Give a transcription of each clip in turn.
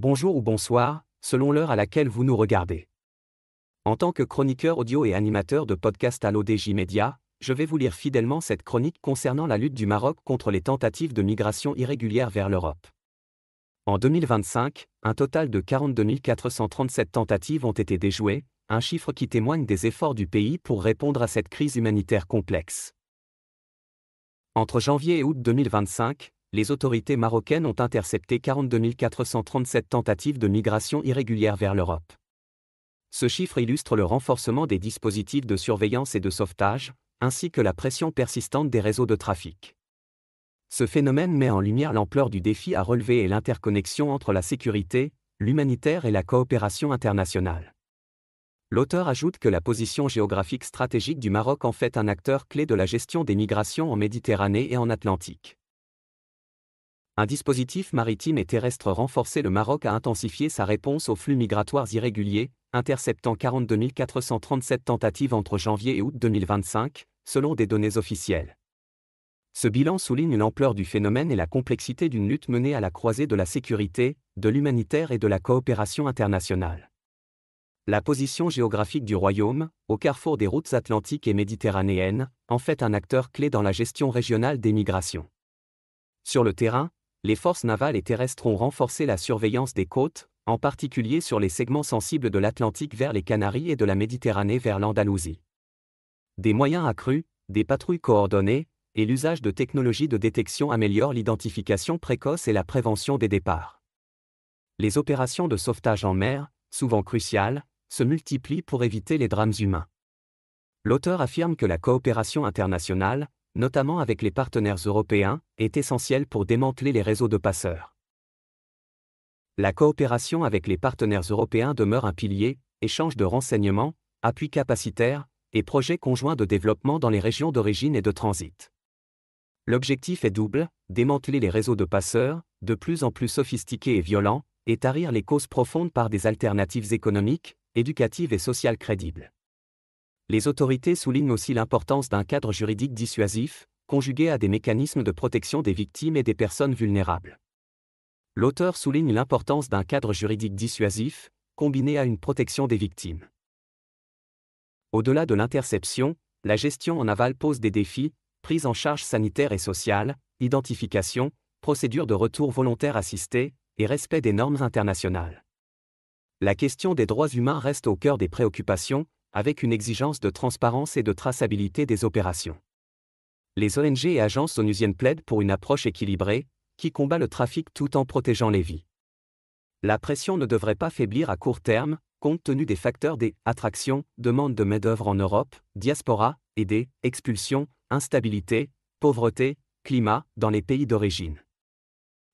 Bonjour ou bonsoir, selon l'heure à laquelle vous nous regardez. En tant que chroniqueur audio et animateur de podcast à l'ODJ Média, je vais vous lire fidèlement cette chronique concernant la lutte du Maroc contre les tentatives de migration irrégulière vers l'Europe. En 2025, un total de 42 437 tentatives ont été déjouées, un chiffre qui témoigne des efforts du pays pour répondre à cette crise humanitaire complexe. Entre janvier et août 2025, les autorités marocaines ont intercepté 42 437 tentatives de migration irrégulière vers l'Europe. Ce chiffre illustre le renforcement des dispositifs de surveillance et de sauvetage, ainsi que la pression persistante des réseaux de trafic. Ce phénomène met en lumière l'ampleur du défi à relever et l'interconnexion entre la sécurité, l'humanitaire et la coopération internationale. L'auteur ajoute que la position géographique stratégique du Maroc en fait un acteur clé de la gestion des migrations en Méditerranée et en Atlantique. Un dispositif maritime et terrestre renforcé. Le Maroc a intensifié sa réponse aux flux migratoires irréguliers, interceptant 42 437 tentatives entre janvier et août 2025, selon des données officielles. Ce bilan souligne l'ampleur du phénomène et la complexité d'une lutte menée à la croisée de la sécurité, de l'humanitaire et de la coopération internationale. La position géographique du Royaume, au carrefour des routes atlantiques et méditerranéennes, en fait un acteur clé dans la gestion régionale des migrations. Sur le terrain, les forces navales et terrestres ont renforcé la surveillance des côtes, en particulier sur les segments sensibles de l'Atlantique vers les Canaries et de la Méditerranée vers l'Andalousie. Des moyens accrus, des patrouilles coordonnées, et l'usage de technologies de détection améliorent l'identification précoce et la prévention des départs. Les opérations de sauvetage en mer, souvent cruciales, se multiplient pour éviter les drames humains. L'auteur affirme que la coopération internationale, notamment avec les partenaires européens, est essentielle pour démanteler les réseaux de passeurs. La coopération avec les partenaires européens demeure un pilier, échange de renseignements, appui capacitaire, et projets conjoints de développement dans les régions d'origine et de transit. L'objectif est double, démanteler les réseaux de passeurs, de plus en plus sophistiqués et violents, et tarir les causes profondes par des alternatives économiques, éducatives et sociales crédibles. Les autorités soulignent aussi l'importance d'un cadre juridique dissuasif, conjugué à des mécanismes de protection des victimes et des personnes vulnérables. L'auteur souligne l'importance d'un cadre juridique dissuasif, combiné à une protection des victimes. Au-delà de l'interception, la gestion en aval pose des défis, prise en charge sanitaire et sociale, identification, procédure de retour volontaire assistée, et respect des normes internationales. La question des droits humains reste au cœur des préoccupations, avec une exigence de transparence et de traçabilité des opérations. Les ONG et agences onusiennes plaident pour une approche équilibrée, qui combat le trafic tout en protégeant les vies. La pression ne devrait pas faiblir à court terme, compte tenu des facteurs des attractions, demande de main-d'œuvre en Europe, diaspora, et des expulsions, instabilité, pauvreté, climat, dans les pays d'origine.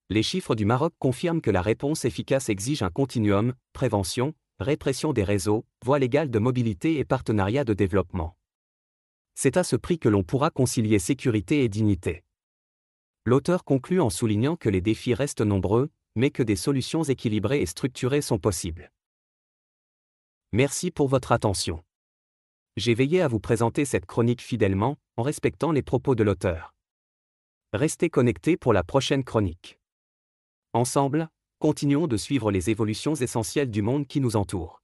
Les chiffres du Maroc confirment que la réponse efficace exige un continuum, prévention, répression des réseaux, voie légale de mobilité et partenariat de développement. C'est à ce prix que l'on pourra concilier sécurité et dignité. L'auteur conclut en soulignant que les défis restent nombreux, mais que des solutions équilibrées et structurées sont possibles. Merci pour votre attention. J'ai veillé à vous présenter cette chronique fidèlement, en respectant les propos de l'auteur. Restez connectés pour la prochaine chronique. Ensemble, continuons de suivre les évolutions essentielles du monde qui nous entoure.